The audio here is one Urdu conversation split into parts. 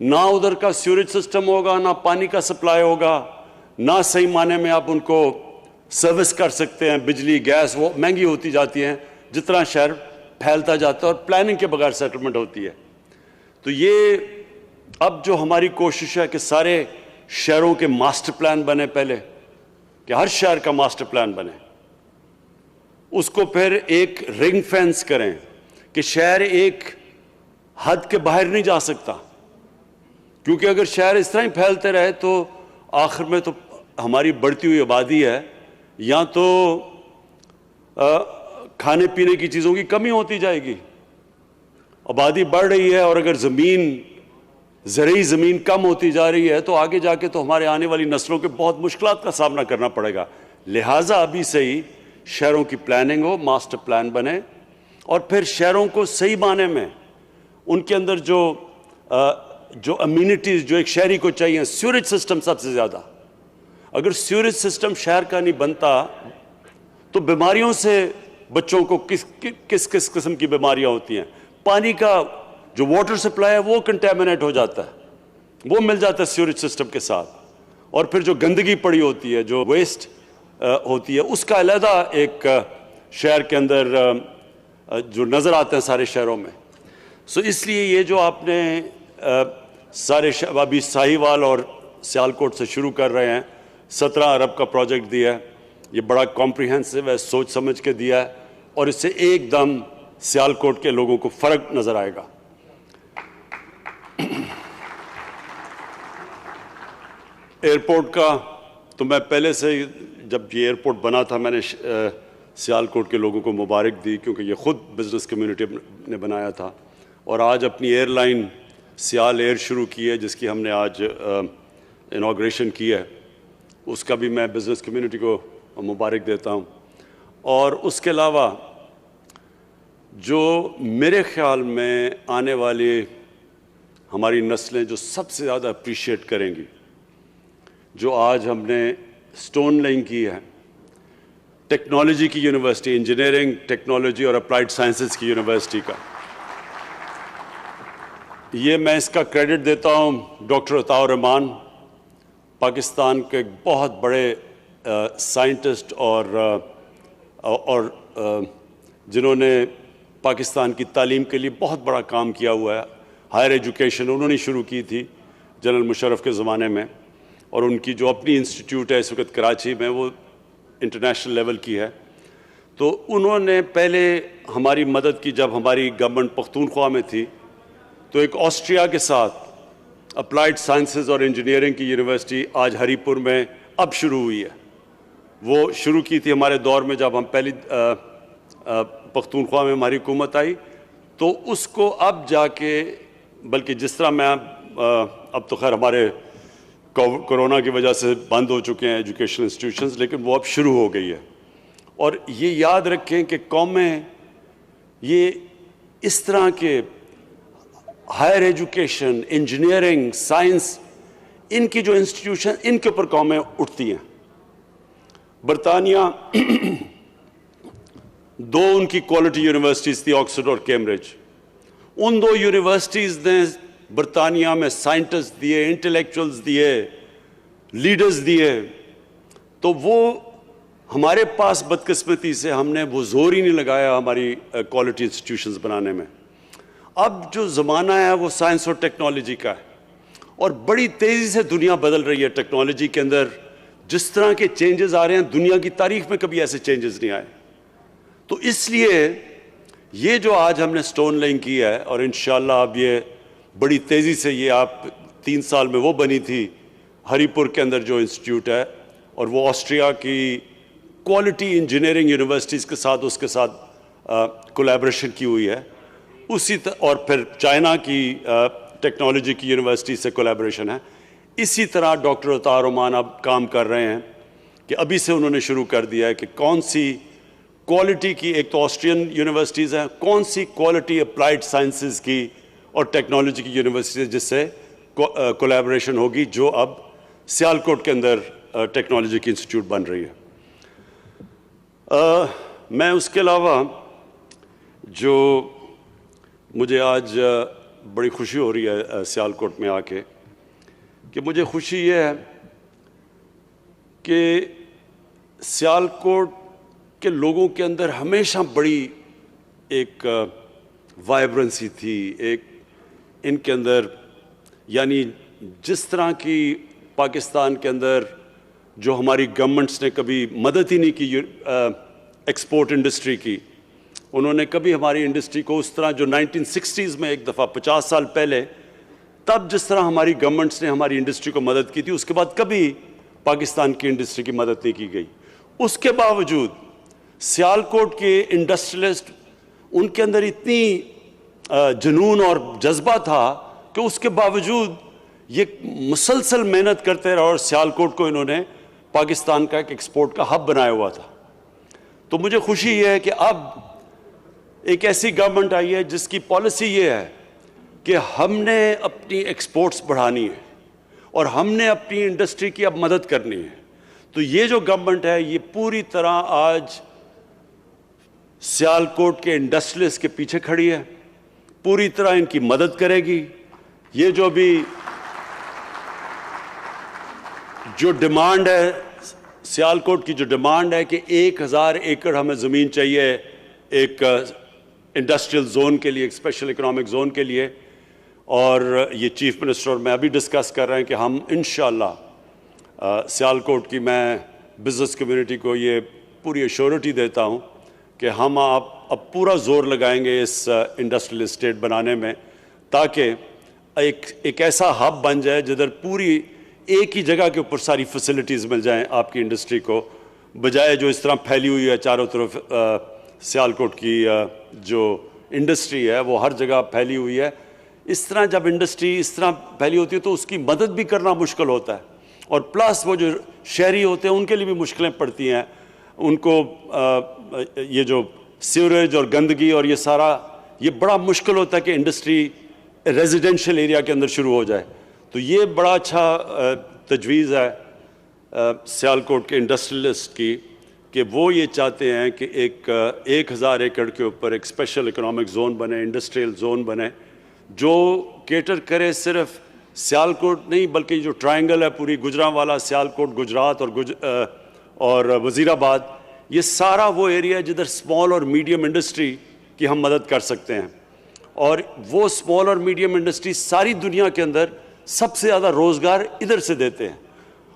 نہ ادھر کا سیوریج سسٹم ہوگا، نہ پانی کا سپلائی ہوگا، نہ صحیح معنی میں آپ ان کو سروس کر سکتے ہیں. بجلی گیس وہ مہنگی ہوتی جاتی ہیں جتنا شہر پھیلتا جاتا ہے، اور پلاننگ کے بغیر سیٹلمنٹ ہوتی ہے. تو یہ اب جو ہماری کوشش ہے کہ سارے شہروں کے ماسٹر پلان بنے، پہلے کہ ہر شہر کا ماسٹر پلان بنے، اس کو پھر ایک رنگ فینس کریں کہ شہر ایک حد کے باہر نہیں جا سکتا. کیونکہ اگر شہر اس طرح ہی پھیلتے رہے تو آخر میں تو ہماری بڑھتی ہوئی آبادی ہے، یا تو کھانے پینے کی چیزوں کی کمی ہوتی جائے گی. آبادی بڑھ رہی ہے اور اگر زرعی زمین کم ہوتی جا رہی ہے تو آگے جا کے تو ہمارے آنے والی نسلوں کے بہت مشکلات کا سامنا کرنا پڑے گا. لہٰذا ابھی سے ہی شہروں کی پلاننگ ہو، ماسٹر پلان بنے، اور پھر شہروں کو صحیح معنی میں ان کے اندر جو امیونٹیز جو ایک شہری کو چاہیے، سیوریج سسٹم سب سے زیادہ. اگر سیوریج سسٹم شہر کا نہیں بنتا تو بیماریوں سے بچوں کو کس قسم کی بیماریاں ہوتی ہیں. پانی کا جو واٹر سپلائی ہے وہ کنٹیمنیٹ ہو جاتا ہے، وہ مل جاتا ہے سیوریج سسٹم کے ساتھ. اور پھر جو گندگی پڑی ہوتی ہے، جو ویسٹ ہوتی ہے، اس کا علیحدہ ایک شہر کے اندر جو نظر آتے ہیں سارے شہروں میں. اس لیے یہ جو آپ نے سارے ابھی ساہیوال اور سیالکوٹ سے شروع کر رہے ہیں، 17 ارب کا پروجیکٹ دیا ہے، یہ بڑا کمپریہنسو ہے، سوچ سمجھ کے دیا ہے، اور اس سے ایک دم سیالکوٹ کے لوگوں کو فرق نظر آئے گا. ایئرپورٹ کا تو میں پہلے سے جب یہ ایئرپورٹ بنا تھا میں نے سیالکوٹ کے لوگوں کو مبارک دی، کیونکہ یہ خود بزنس کمیونٹی نے بنایا تھا. اور آج اپنی ایئر لائن سیال ایئر شروع کی ہے، جس کی ہم نے آج انوگریشن کی ہے، اس کا بھی میں بزنس کمیونٹی کو مبارک دیتا ہوں. اور اس کے علاوہ جو میرے خیال میں آنے والی ہماری نسلیں جو سب سے زیادہ اپریشیٹ کریں گی، جو آج ہم نے سٹون لینگ کی ہے، ٹیکنالوجی کی یونیورسٹی، انجینئرنگ، ٹیکنالوجی اور اپلائیڈ سائنسز کی یونیورسٹی کا، یہ میں اس کا کریڈٹ دیتا ہوں ڈاکٹر عطاء الرحمان، پاکستان کے بہت بڑے سائنٹسٹ اور جنہوں نے پاکستان کی تعلیم کے لیے بہت بڑا کام کیا ہوا ہے. ہائر ایجوکیشن انہوں نے شروع کی تھی جنرل مشرف کے زمانے میں، اور ان کی جو اپنی انسٹیٹیوٹ ہے اس وقت کراچی میں، وہ انٹرنیشنل لیول کی ہے. تو انہوں نے پہلے ہماری مدد کی جب ہماری گورنمنٹ پختونخوا میں تھی، تو ایک آسٹریا کے ساتھ اپلائیڈ سائنسز اور انجینئرنگ کی یونیورسٹی آج ہری پور میں اب شروع ہوئی ہے. وہ شروع کی تھی ہمارے دور میں جب ہم پہلی پختونخوا میں ہماری حکومت آئی. تو اس کو اب جا کے، بلکہ جس طرح میں اب تو خیر ہمارے کورونا کی وجہ سے بند ہو چکے ہیں ایجوکیشن انسٹیٹیوشنز، لیکن وہ اب شروع ہو گئی ہے. اور یہ یاد رکھیں کہ قومیں یہ اس طرح کے ہائر ایجوکیشن، انجینئرنگ، سائنس، ان کی جو انسٹیٹیوشن، ان کے اوپر قومیں اٹھتی ہیں. برطانیہ دو ان کی کوالٹی یونیورسٹیز تھی، آکسفورڈ اور کیمبرج. ان دو یونیورسٹیز نے برطانیہ میں سائنٹسٹ دیے، انٹلیکچوئلز دیے، لیڈرز دیے. تو وہ ہمارے پاس بدقسمتی سے ہم نے وہ زور ہی نہیں لگایا ہماری کوالٹی انسٹیٹیوشنز بنانے میں. اب جو زمانہ ہے وہ سائنس اور ٹیکنالوجی کا ہے، اور بڑی تیزی سے دنیا بدل رہی ہے. ٹیکنالوجی کے اندر جس طرح کے چینجز آ رہے ہیں، دنیا کی تاریخ میں کبھی ایسے چینجز نہیں آئے. تو اس لیے یہ جو آج ہم نے سٹون لینگ کی ہے، اور انشاءاللہ اب یہ بڑی تیزی سے، یہ آپ 3 سال میں وہ بنی تھی ہری پور کے اندر جو انسٹیٹیوٹ ہے، اور وہ آسٹریا کی کوالٹی انجینئرنگ یونیورسٹیز کے ساتھ اس کے ساتھ کولیبریشن کی ہوئی ہے. اور پھر چائنا کی ٹیکنالوجی کی یونیورسٹی سے کولیبریشن ہے. اسی طرح ڈاکٹر عطاء الرحمان اب کام کر رہے ہیں کہ ابھی سے انہوں نے شروع کر دیا ہے کہ کون سی کوالٹی کی، ایک تو آسٹرین یونیورسٹیز ہیں، کون سی کوالٹی اپلائیڈ سائنسز کی اور ٹیکنالوجی کی یونیورسٹیز جس سے کولیبریشن ہوگی، جو اب سیالکوٹ کے اندر ٹیکنالوجی کی انسٹیٹیوٹ بن رہی ہے. میں اس کے علاوہ جو مجھے آج بڑی خوشی ہو رہی ہے سیالکوٹ میں آ کے، کہ مجھے خوشی یہ ہے کہ سیالکوٹ کے لوگوں کے اندر ہمیشہ بڑی ایک وائبرنسی تھی، ایک ان کے اندر، یعنی جس طرح کی پاکستان کے اندر جو ہماری گورنمنٹس نے کبھی مدد ہی نہیں کی ایکسپورٹ انڈسٹری کی، انہوں نے کبھی ہماری انڈسٹری کو اس طرح، جو 1960s میں ایک دفعہ 50 سال پہلے تب جس طرح ہماری گورنمنٹس نے ہماری انڈسٹری کو مدد کی تھی، اس کے بعد کبھی پاکستان کی انڈسٹری کی مدد نہیں کی گئی۔ اس کے باوجود سیالکوٹ کے انڈسٹریلسٹ، ان کے اندر اتنی جنون اور جذبہ تھا کہ اس کے باوجود یہ مسلسل محنت کرتے رہے اور سیالکوٹ کو انہوں نے پاکستان کا ایک ایکسپورٹ کا ہب بنایا ہوا تھا۔ تو مجھے خوشی یہ ہے کہ اب ایک ایسی گورنمنٹ آئی ہے جس کی پالیسی یہ ہے کہ ہم نے اپنی ایکسپورٹس بڑھانی ہے اور ہم نے اپنی انڈسٹری کی اب مدد کرنی ہے۔ تو یہ جو گورنمنٹ ہے یہ پوری طرح آج سیالکوٹ کے انڈسٹریلسٹ کے پیچھے کھڑی ہے، پوری طرح ان کی مدد کرے گی۔ یہ جو بھی جو ڈیمانڈ ہے، سیالکوٹ کی جو ڈیمانڈ ہے کہ 1000 ایکڑ ہمیں زمین چاہیے ایک انڈسٹریل زون کے لیے، ایک اسپیشل اکنامک زون کے لیے، اور یہ چیف منسٹر اور میں ابھی ڈسکس کر رہے ہیں کہ ہم انشاءاللہ سیالکوٹ کی، میں بزنس کمیونٹی کو یہ پوری ایشورٹی دیتا ہوں کہ ہم اب پورا زور لگائیں گے اس انڈسٹریل اسٹیٹ بنانے میں، تاکہ ایک ایسا ہب بن جائے جدھر پوری ایک ہی جگہ کے اوپر ساری فیسلٹیز مل جائیں آپ کی انڈسٹری کو، بجائے جو اس طرح پھیلی ہوئی ہے چاروں طرف۔ سیالکوٹ کی جو انڈسٹری ہے وہ ہر جگہ پھیلی ہوئی ہے۔ اس طرح جب انڈسٹری اس طرح پھیلی ہوتی ہے تو اس کی مدد بھی کرنا مشکل ہوتا ہے، اور پلس وہ جو شہری ہوتے ہیں ان کے لیے بھی مشکلیں پڑتی ہیں، ان کو یہ جو سیوریج اور گندگی اور یہ سارا، یہ بڑا مشکل ہوتا ہے کہ انڈسٹری ریزیڈینشل ایریا کے اندر شروع ہو جائے۔ تو یہ بڑا اچھا تجویز ہے سیالکوٹ کے انڈسٹریلسٹ کی، کہ وہ یہ چاہتے ہیں کہ 1000 ایکڑ کے اوپر ایک اسپیشل اکنامک زون بنے، انڈسٹریل زون بنے، جو کیٹر کرے صرف سیالکوٹ نہیں بلکہ جو ٹرائنگل ہے پوری گوجرانوالا، سیالکوٹ، گجرات اور وزیر آباد، یہ سارا وہ ایریا ہے جدھر اسمال اور میڈیم انڈسٹری کی ہم مدد کر سکتے ہیں۔ اور وہ اسمال اور میڈیم انڈسٹری ساری دنیا کے اندر سب سے زیادہ روزگار ادھر سے دیتے ہیں۔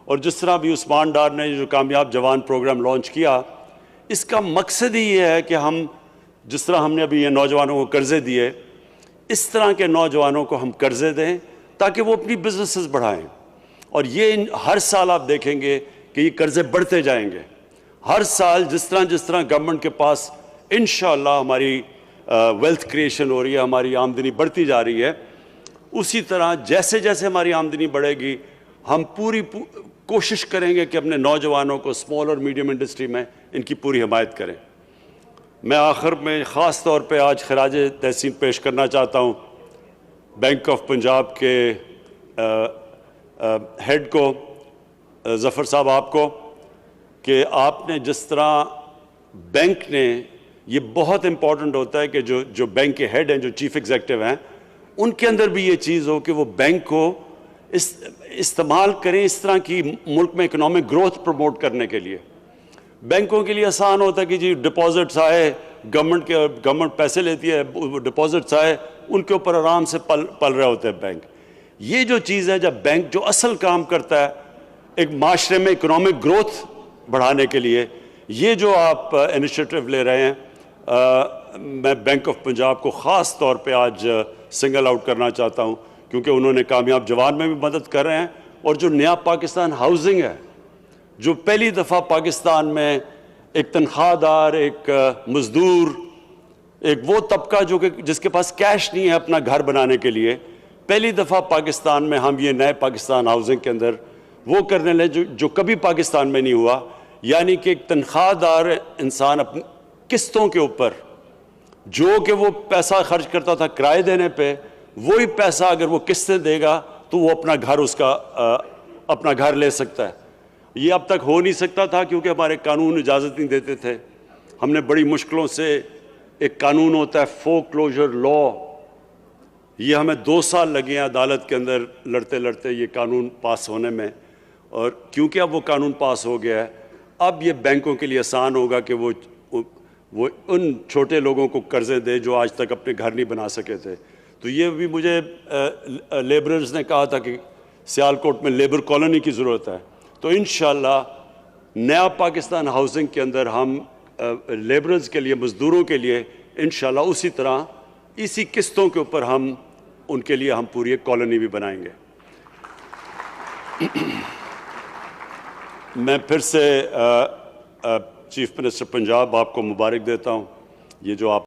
اور جس طرح بھی عثمان ڈار نے جو کامیاب جوان پروگرام لانچ کیا، اس کا مقصد ہی یہ ہے کہ ہم جس طرح ہم نے ابھی یہ نوجوانوں کو قرضے دیے، اس طرح کے نوجوانوں کو ہم قرضے دیں تاکہ وہ اپنی بزنسز بڑھائیں۔ اور یہ ہر سال آپ دیکھیں گے کہ یہ قرضے بڑھتے جائیں گے، ہر سال جس طرح گورنمنٹ کے پاس انشاءاللہ ہماری ویلتھ کریشن ہو رہی ہے، ہماری آمدنی بڑھتی جا رہی ہے، اسی طرح جیسے جیسے ہماری آمدنی بڑھے گی ہم پوری کوشش کریں گے کہ اپنے نوجوانوں کو اسمال اور میڈیم انڈسٹری میں ان کی پوری حمایت کریں۔ میں آخر میں خاص طور پہ آج خراج تحسین پیش کرنا چاہتا ہوں بینک آف پنجاب کے ہیڈ کو، ظفر صاحب آپ کو، کہ آپ نے جس طرح بینک نے، یہ بہت امپورٹنٹ ہوتا ہے کہ جو بینک کے ہیڈ ہیں، جو چیف ایگزیکٹو ہیں، ان کے اندر بھی یہ چیز ہو کہ وہ بینک کو استعمال کریں اس طرح کی ملک میں اکنامک گروتھ پروموٹ کرنے کے لیے۔ بینکوں کے لیے آسان ہوتا ہے کہ جی ڈپازٹس آئے، گورنمنٹ پیسے لیتی ہے، ڈپازٹس آئے، ان کے اوپر آرام سے پل رہے ہوتے ہیں بینک۔ یہ جو چیز ہے، جب بینک جو اصل کام کرتا ہے ایک معاشرے میں اکنامک گروتھ بڑھانے کے لیے، یہ جو آپ انیشیٹو لے رہے ہیں، میں بینک آف پنجاب کو خاص طور پہ آج سنگل آؤٹ کرنا چاہتا ہوں، کیونکہ انہوں نے کامیاب جوان میں بھی مدد کر رہے ہیں، اور جو نیا پاکستان ہاؤسنگ ہے، جو پہلی دفعہ پاکستان میں ایک تنخواہ دار، ایک مزدور، ایک وہ طبقہ جس کے پاس کیش نہیں ہے اپنا گھر بنانے کے لیے، پہلی دفعہ پاکستان میں ہم یہ نئے پاکستان ہاؤسنگ کے اندر وہ کرنے لیں جو کبھی پاکستان میں نہیں ہوا، یعنی کہ ایک تنخواہ دار انسان اپنی قسطوں کے اوپر، جو کہ وہ پیسہ خرچ کرتا تھا کرائے دینے پہ، وہی پیسہ اگر وہ قسطیں دے گا تو وہ اپنا گھر لے سکتا ہے۔ یہ اب تک ہو نہیں سکتا تھا کیونکہ ہمارے قانون اجازت نہیں دیتے تھے۔ ہم نے بڑی مشکلوں سے، ایک قانون ہوتا ہے فور کلوجر لا، یہ ہمیں 2 سال لگے ہیں عدالت کے اندر لڑتے لڑتے یہ قانون پاس ہونے میں، اور کیونکہ اب وہ قانون پاس ہو گیا ہے، اب یہ بینکوں کے لیے آسان ہوگا کہ وہ ان چھوٹے لوگوں کو قرضے دے جو آج تک اپنے گھر نہیں بنا سکے تھے۔ تو یہ بھی مجھے لیبررز نے کہا تھا کہ سیالکوٹ میں لیبر کالونی کی ضرورت ہے، تو انشاءاللہ نیا پاکستان ہاؤسنگ کے اندر ہم لیبررز کے لیے، مزدوروں کے لیے انشاءاللہ اسی طرح اسی قسطوں کے اوپر ہم ان کے لیے ہم پوری ایک کالونی بھی بنائیں گے۔ میں پھر سے چیف منسٹر پنجاب آپ کو مبارک دیتا ہوں، یہ جو آپ